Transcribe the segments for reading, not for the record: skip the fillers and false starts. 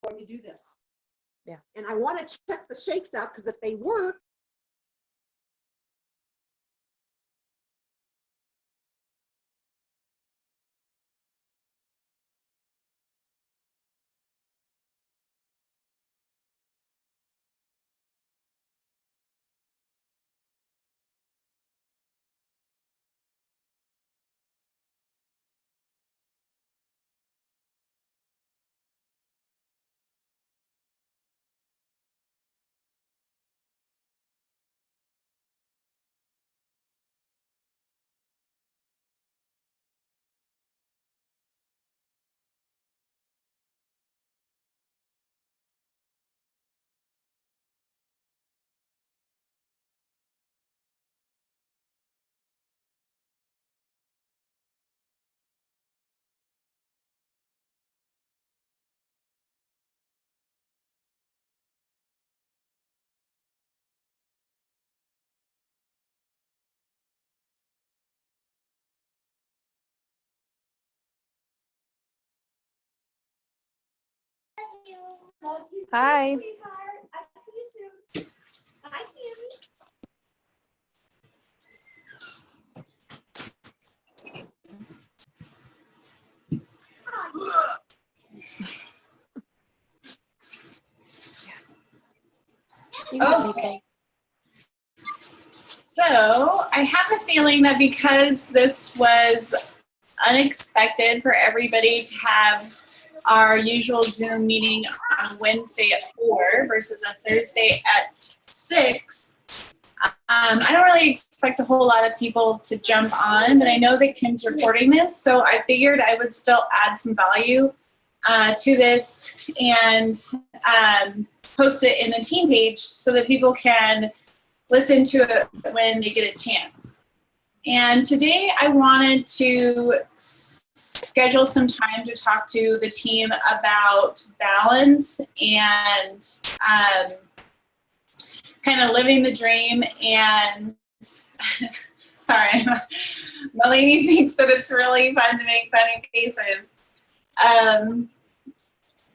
going to do this. Yeah. And I want to check the shakes out, because if they work, Hi. Okay. So I have a feeling that because this was unexpected for everybody to have our usual Zoom meeting on Wednesday at 4 versus a Thursday at 6, I don't really expect a whole lot of people to jump on, but I know that Kim's recording this, so I figured I would still add some value to this and post it in the team page so that people can listen to it when they get a chance. And today I wanted to schedule some time to talk to the team about balance and kind of living the dream. And sorry, Melanie thinks that it's really fun to make funny faces.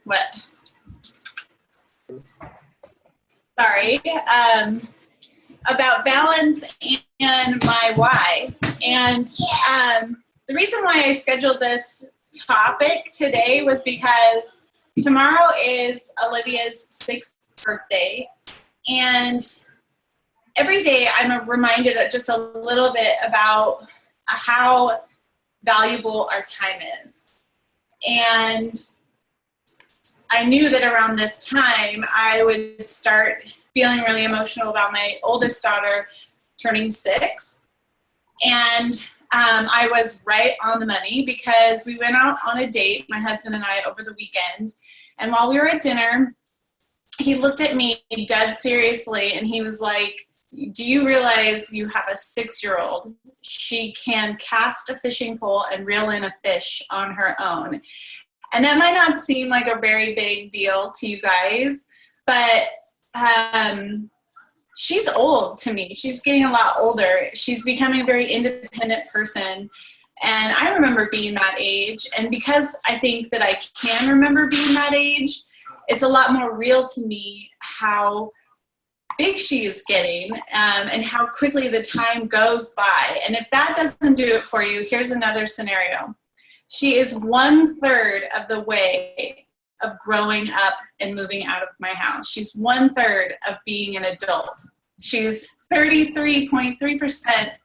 What? Sorry. About balance and my why. And the reason why I scheduled this topic today was because tomorrow is Olivia's 6th birthday. And every day I'm reminded just a little bit about how valuable our time is. And I knew that around this time I would start feeling really emotional about my oldest daughter turning 6. And I was right on the money because we went out on a date, my husband and I, over the weekend. And while we were at dinner, he looked at me dead seriously and he was like, "Do you realize you have a 6-year-old? She can cast a fishing pole and reel in a fish on her own." And that might not seem like a very big deal to you guys, but she's old to me. She's getting a lot older. She's becoming a very independent person. And I remember being that age. And because I think that I can remember being that age, it's a lot more real to me how big she is getting and how quickly the time goes by. And if that doesn't do it for you, here's another scenario. She is 1/3 of the way of growing up and moving out of my house. She's 1/3 of being an adult. She's 33.3%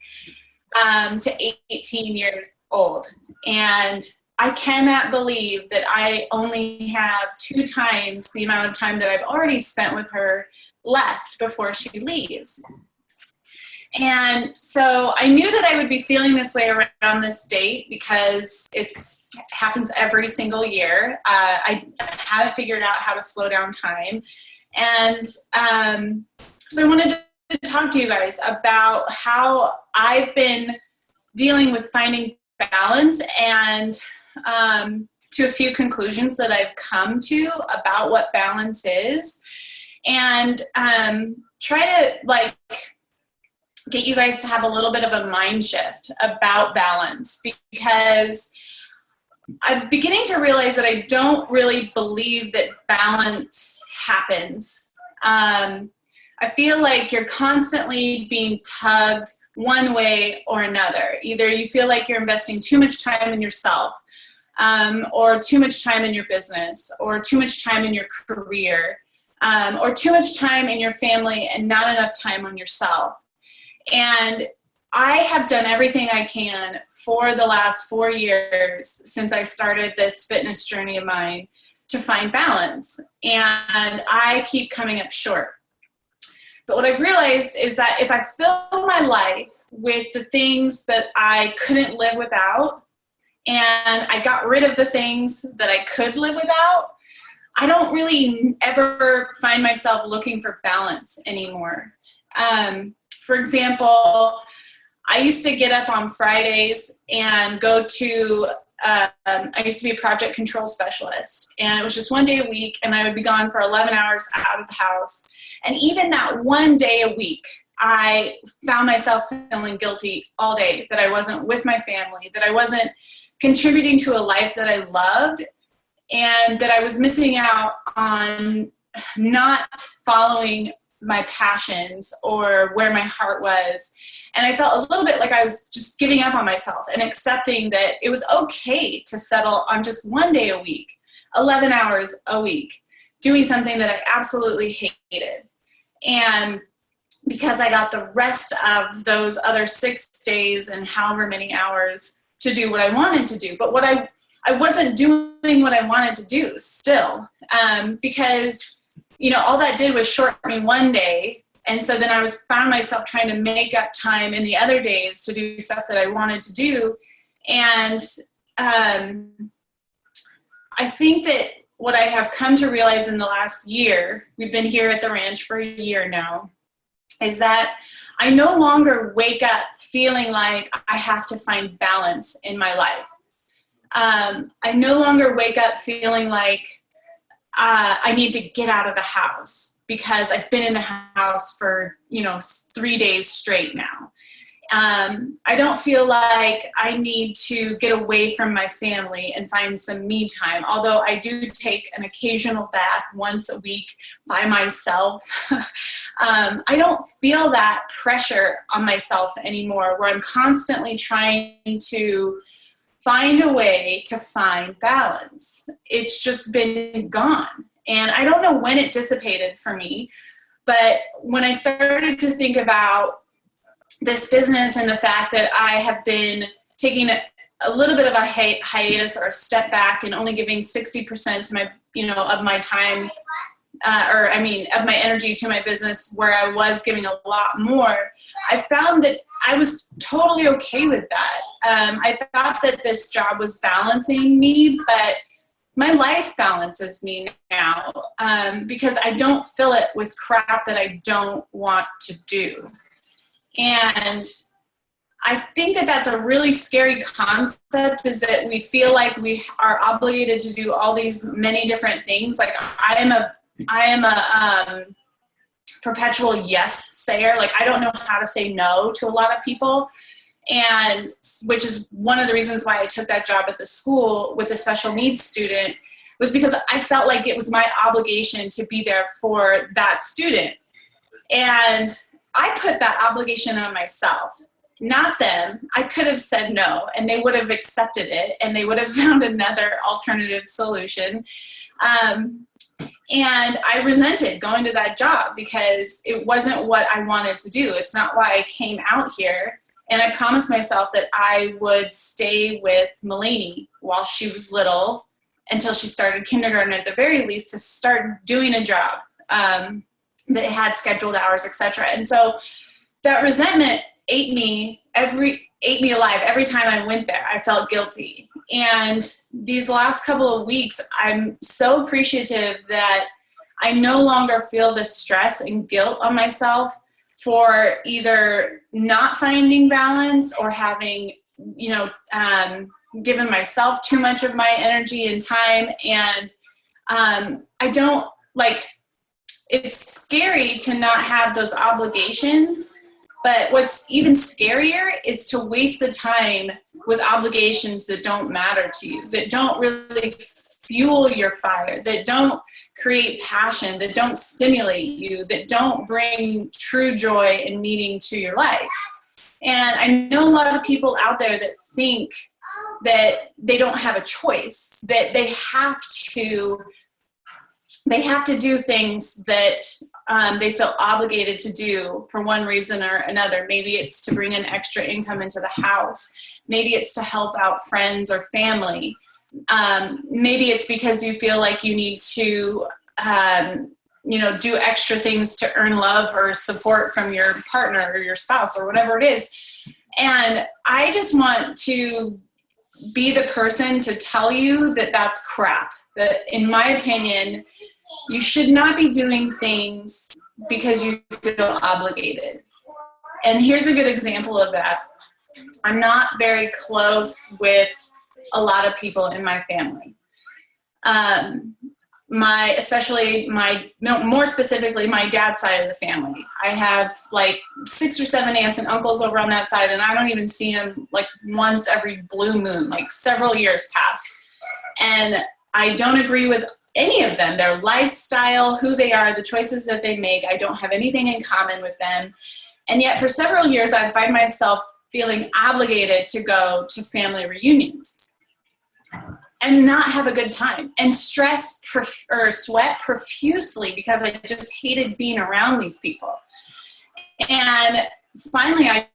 to 18 years old. And I cannot believe that I only have 2 times the amount of time that I've already spent with her left before she leaves. And so I knew that I would be feeling this way around this date because it happens every single year. I haven't figured out how to slow down time. And so I wanted to talk to you guys about how I've been dealing with finding balance and to a few conclusions that I've come to about what balance is, and try to get you guys to have a little bit of a mind shift about balance, because I'm beginning to realize that I don't really believe that balance happens. I feel like you're constantly being tugged one way or another. Either you feel like you're investing too much time in yourself, or too much time in your business, or too much time in your career, or too much time in your family and not enough time on yourself. And I have done everything I can for the last 4 years since I started this fitness journey of mine to find balance. And I keep coming up short. But what I've realized is that if I fill my life with the things that I couldn't live without, and I got rid of the things that I could live without, I don't really ever find myself looking for balance anymore. For example, I used to get up on Fridays and go to, I used to be a project control specialist, and it was just one day a week, and I would be gone for 11 hours out of the house. And even that one day a week, I found myself feeling guilty all day that I wasn't with my family, that I wasn't contributing to a life that I loved, and that I was missing out on not following my passions or where my heart was. And I felt a little bit like I was just giving up on myself and accepting that it was okay to settle on just one day a week, 11 hours a week, doing something that I absolutely hated. And because I got the rest of those other 6 days and however many hours to do what I wanted to do. But I wasn't doing what I wanted to do still, because, all that did was shorten me one day. And so then I found myself trying to make up time in the other days to do stuff that I wanted to do. And I think that what I have come to realize in the last year, we've been here at the ranch for a year now, is that I no longer wake up feeling like I have to find balance in my life. I no longer wake up feeling like I need to get out of the house because I've been in the house for, 3 days straight now. I don't feel like I need to get away from my family and find some me time, although I do take an occasional bath once a week by myself. I don't feel that pressure on myself anymore, where I'm constantly trying to find a way to find balance. It's just been gone. And I don't know when it dissipated for me, but when I started to think about this business and the fact that I have been taking a little bit of a hiatus or a step back and only giving 60% to my, of my time, of my energy to my business, where I was giving a lot more, I found that I was totally okay with that. I thought that this job was balancing me, but my life balances me now, because I don't fill it with crap that I don't want to do. And I think that that's a really scary concept, is that we feel like we are obligated to do all these many different things. Like I am a perpetual yes sayer. Like I don't know how to say no to a lot of people. And which is one of the reasons why I took that job at the school with a special needs student, was because I felt like it was my obligation to be there for that student. And I put that obligation on myself, not them. I could have said no, and they would have accepted it, and they would have found another alternative solution. And I resented going to that job because it wasn't what I wanted to do. It's not why I came out here. And I promised myself that I would stay with Mulaney while she was little until she started kindergarten, at the very least, to start doing a job that had scheduled hours, etc. And so that resentment ate me alive every time I went there. I felt guilty. And these last couple of weeks, I'm so appreciative that I no longer feel the stress and guilt on myself for either not finding balance or having, given myself too much of my energy and time. And I don't it's scary to not have those obligations, But what's even scarier is to waste the time with obligations that don't matter to you, that don't really fuel your fire, that don't create passion, that don't stimulate you, that don't bring true joy and meaning to your life. And I know a lot of people out there that think that they don't have a choice, that they have to do things that they feel obligated to do for one reason or another. Maybe it's to bring in extra income into the house. Maybe it's to help out friends or family. Maybe it's because you feel like you need to, do extra things to earn love or support from your partner or your spouse or whatever it is. And I just want to be the person to tell you that that's crap. That, in my opinion, you should not be doing things because you feel obligated. And here's a good example of that. I'm not very close with a lot of people in my family. More specifically, my dad's side of the family. I have like 6 or 7 aunts and uncles over on that side, and I don't even see them like once every blue moon, like several years pass. And I don't agree with any of them, their lifestyle, who they are, the choices that they make. I don't have anything in common with them. And yet for several years, I find myself feeling obligated to go to family reunions and not have a good time and sweat profusely because I just hated being around these people. And finally I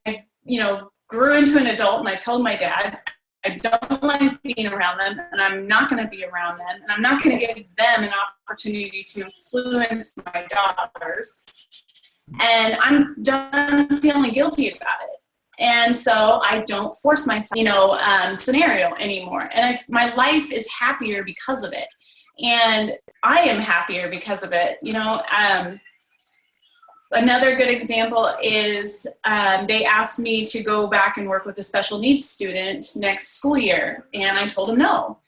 grew into an adult, and I told my dad, I don't like being around them, and I'm not going to be around them, and I'm not going to give them an opportunity to influence my daughters. And I'm done feeling guilty about it. And so I don't force myself, scenario anymore. And my life is happier because of it. And I am happier because of it. Another good example is they asked me to go back and work with a special needs student next school year. And I told them no.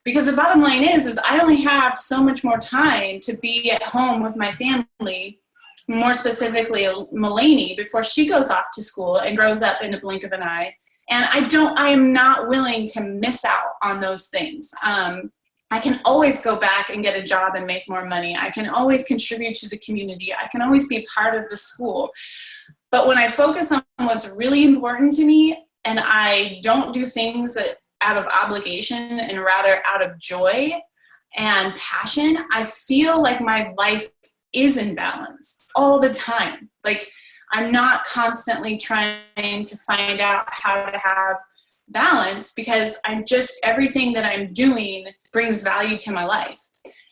Because the bottom line is I only have so much more time to be at home with my family, more specifically Mulaney, before she goes off to school and grows up in a blink of an eye. And I am not willing to miss out on those things. I can always go back and get a job and make more money. I can always contribute to the community. I can always be part of the school. But when I focus on what's really important to me, and I don't do things out of obligation and rather out of joy and passion, I feel like my life is in balance all the time. Like, I'm not constantly trying to find out how to have balance, because everything that I'm doing brings value to my life.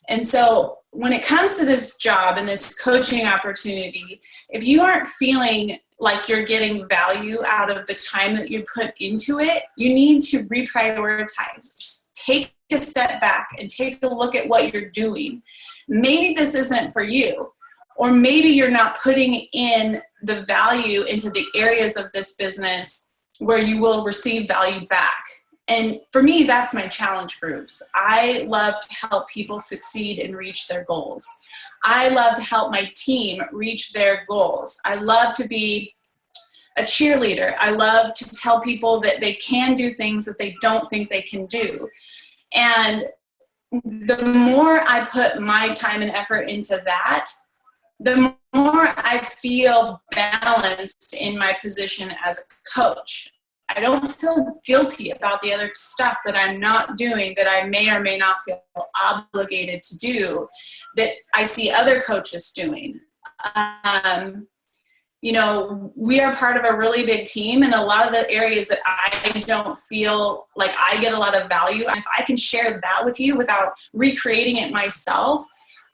And so when it comes to this job and this coaching opportunity, if you aren't feeling like you're getting value out of the time that you put into it, you need to reprioritize. Just take a step back and take a look at what you're doing. Maybe this isn't for you, or maybe you're not putting in the value into the areas of this business where you will receive value back. And for me, that's my challenge groups. I love to help people succeed and reach their goals. I love to help my team reach their goals. I love to be a cheerleader. I love to tell people that they can do things that they don't think they can do. And the more I put my time and effort into that, the more I feel balanced in my position as a coach. I don't feel guilty about the other stuff that I'm not doing, that I may or may not feel obligated to do, that I see other coaches doing. We are part of a really big team, and a lot of the areas that I don't feel like I get a lot of value, if I can share that with you without recreating it myself,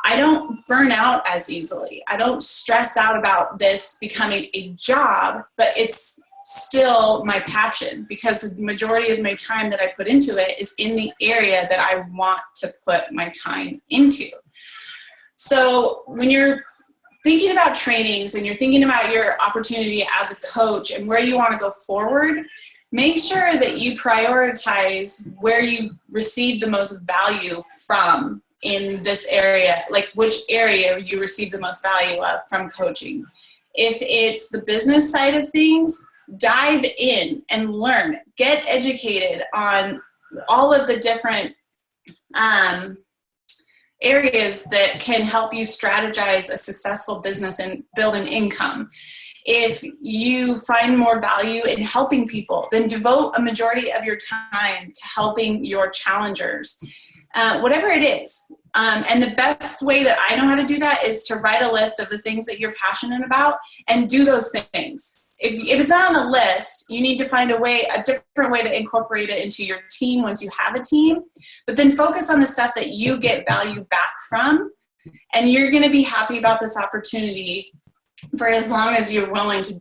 I don't burn out as easily. I don't stress out about this becoming a job, but it's still my passion, because the majority of my time that I put into it is in the area that I want to put my time into. So when you're thinking about trainings and you're thinking about your opportunity as a coach and where you want to go forward, make sure that you prioritize where you receive the most value from in this area, like which area you receive the most value of from coaching. If it's the business side of things, dive in and learn. Get educated on all of the different areas that can help you strategize a successful business and build an income. If you find more value in helping people, then devote a majority of your time to helping your challengers, whatever it is. And the best way that I know how to do that is to write a list of the things that you're passionate about and do those things. If it's not on the list, you need to find a different way to incorporate it into your team once you have a team. But then focus on the stuff that you get value back from, and you're going to be happy about this opportunity for as long as you're willing to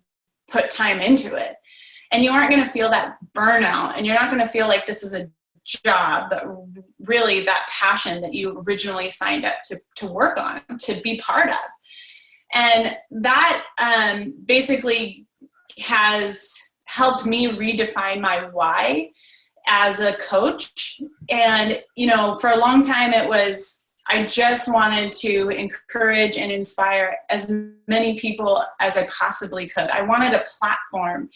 put time into it. And you aren't going to feel that burnout, and you're not going to feel like this is a job, but really that passion that you originally signed up to work on, to be part of. And that basically has helped me redefine my why as a coach. And, for a long time I just wanted to encourage and inspire as many people as I possibly could. I wanted a platform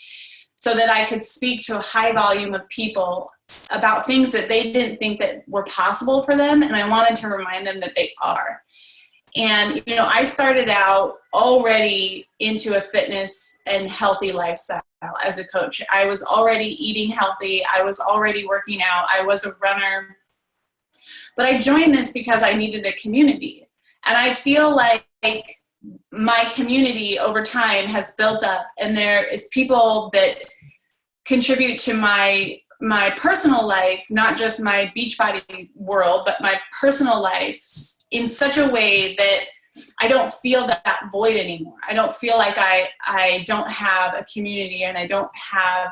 so that I could speak to a high volume of people about things that they didn't think that were possible for them. And I wanted to remind them that they are. And, I started out already into a fitness and healthy lifestyle as a coach. I was already eating healthy. I was already working out. I was a runner. But I joined this because I needed a community. And I feel like my community over time has built up, and there is people that contribute to my personal life, not just my Beachbody world, but my personal life, in such a way that I don't feel that void anymore. I don't feel like I don't have a community, and I don't have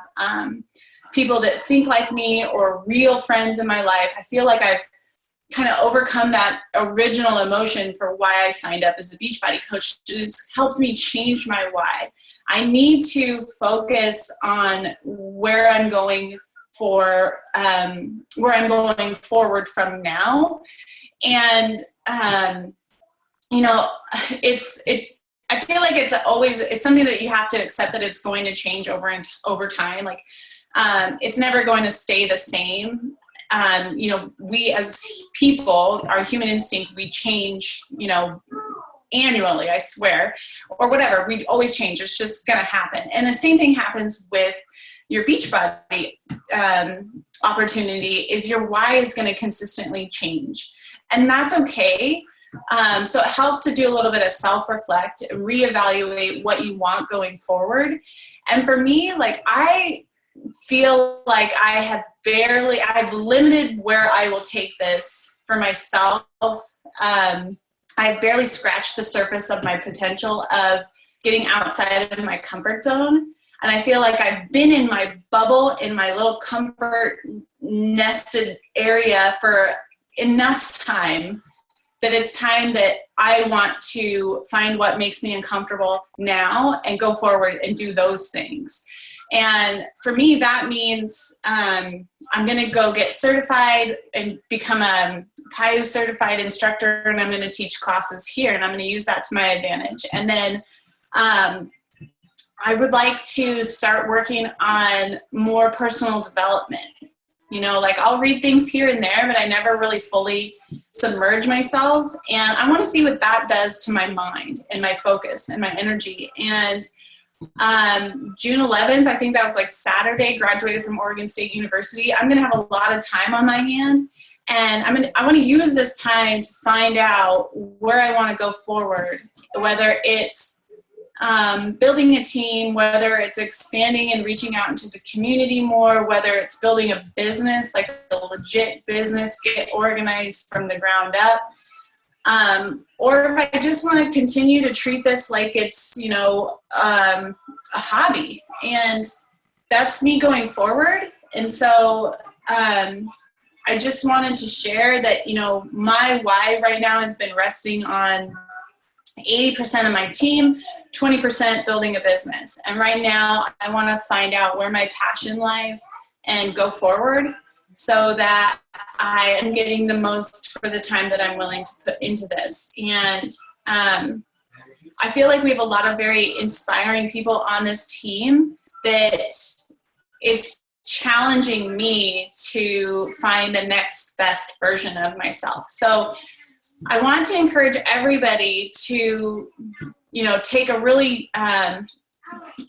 people that think like me or real friends in my life. I feel like I've kind of overcome that original emotion for why I signed up as a Beachbody coach. It's helped me change my why. I need to focus on where I'm going forward from now. And, I feel like it's something that you have to accept, that it's going to change over time. Like, it's never going to stay the same. We as people, our human instinct, we change, annually, I swear, or whatever. We always change. It's just going to happen. And the same thing happens with your Beachbody opportunity. Is your why is going to consistently change. And that's okay. So it helps to do a little bit of self-reflect, reevaluate what you want going forward. And for me, I feel like I've limited where I will take this for myself. I've barely scratched the surface of my potential of getting outside of my comfort zone. And I feel like I've been in my bubble, in my little comfort nested area for enough time that it's time that I want to find what makes me uncomfortable now and go forward and do those things. And for me, that means I'm going to go get certified and become a PIU certified instructor, and I'm going to teach classes here, and I'm going to use that to my advantage. And then I would like to start working on more personal development. I'll read things here and there, but I never really fully submerge myself. And I want to see what that does to my mind and my focus and my energy. And June 11th, I think that was Saturday, graduated from Oregon State University. I'm going to have a lot of time on my hand, and I want to use this time to find out where I want to go forward, whether it's building a team, whether it's expanding and reaching out into the community more, whether it's building a business, like a legit business, get organized from the ground up. Or if I just want to continue to treat this like it's, a hobby, and that's me going forward. And so, I just wanted to share that, my why right now has been resting on 80% of my team, 20% building a business. And right now I want to find out where my passion lies and go forward so that I am getting the most for the time that I'm willing to put into this. And I feel like we have a lot of very inspiring people on this team that it's challenging me to find the next best version of myself. So I want to encourage everybody to, you know, take a really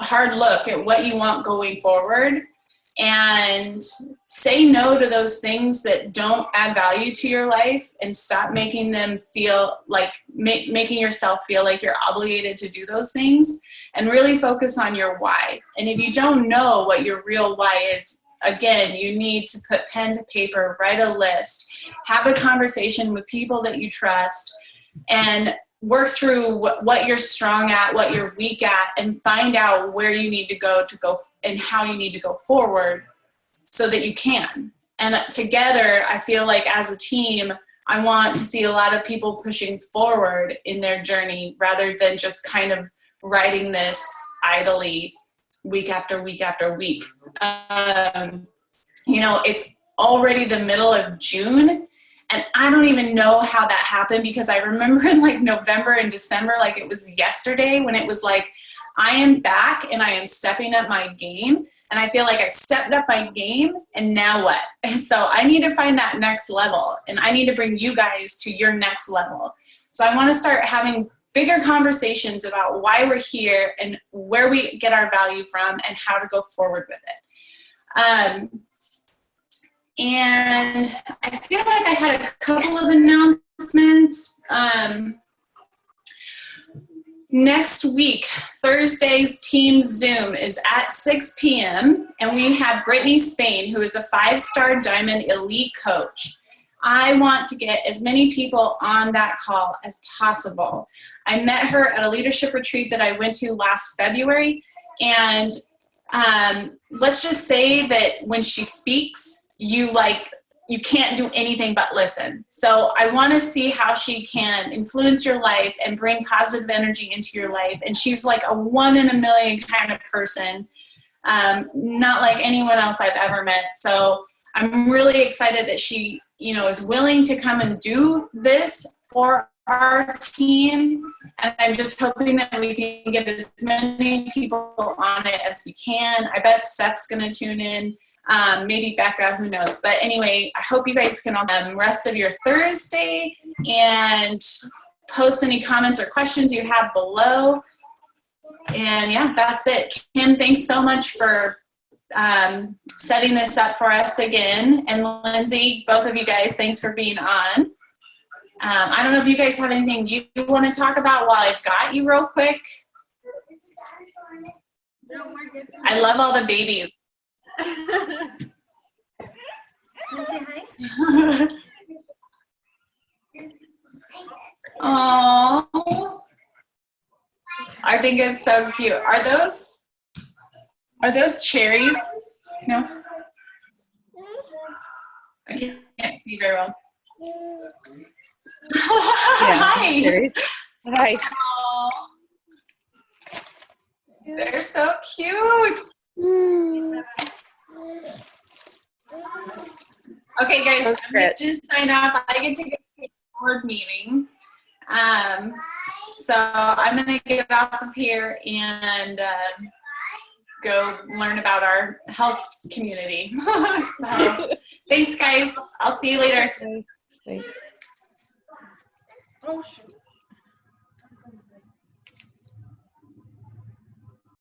hard look at what you want going forward and say no to those things that don't add value to your life and stop making them feel like making yourself feel like you're obligated to do those things, and really focus on your why. And if you don't know what your real why is, again, you need to put pen to paper, write a list, have a conversation with people that you trust, and work through what you're strong at, what you're weak at, and find out where you need to go and how you need to go forward so that you can. And together, I feel like as a team, I want to see a lot of people pushing forward in their journey rather than just kind of writing this idly week after week after week. You know, it's already the middle of June, and I don't even know how that happened, because I remember in like November and December, like it was yesterday, when it was like, I am back and I am stepping up my game. And I feel like I stepped up my game, and now what? And so I need to find that next level, and I need to bring you guys to your next level. So I want to start having bigger conversations about why we're here and where we get our value from and how to go forward with it. And I feel like I had a couple of announcements. Next week, Thursday's team Zoom is at 6 p.m. and we have Brittany Spain, who is a 5-star Diamond Elite coach. I want to get as many people on that call as possible. I met her at a leadership retreat that I went to last February, and let's just say that when she speaks, you can't do anything but listen. So I want to see how she can influence your life and bring positive energy into your life. And she's like a 1 in a million kind of person, not like anyone else I've ever met. So I'm really excited that she, you know, is willing to come and do this for our team. And I'm just hoping that we can get as many people on it as we can. I bet Steph's going to tune in. Maybe Becca, who knows. But anyway, I hope you guys can all rest of your Thursday and post any comments or questions you have below. And yeah, that's it. Kim, thanks so much for setting this up for us again. And Lindsay, both of you guys, thanks for being on. I don't know if you guys have anything you want to talk about while I've got you real quick. I love all the babies. Oh, I think it's so cute. Are those cherries? No, I can't see very well. Hi. Cherries. Hi. Aww. They're so cute. Okay, guys, I'm going to sign off. I get to go to a board meeting. So I'm going to get off of here and go learn about our health community. So, thanks, guys. I'll see you later. Thanks. Oh, shoot.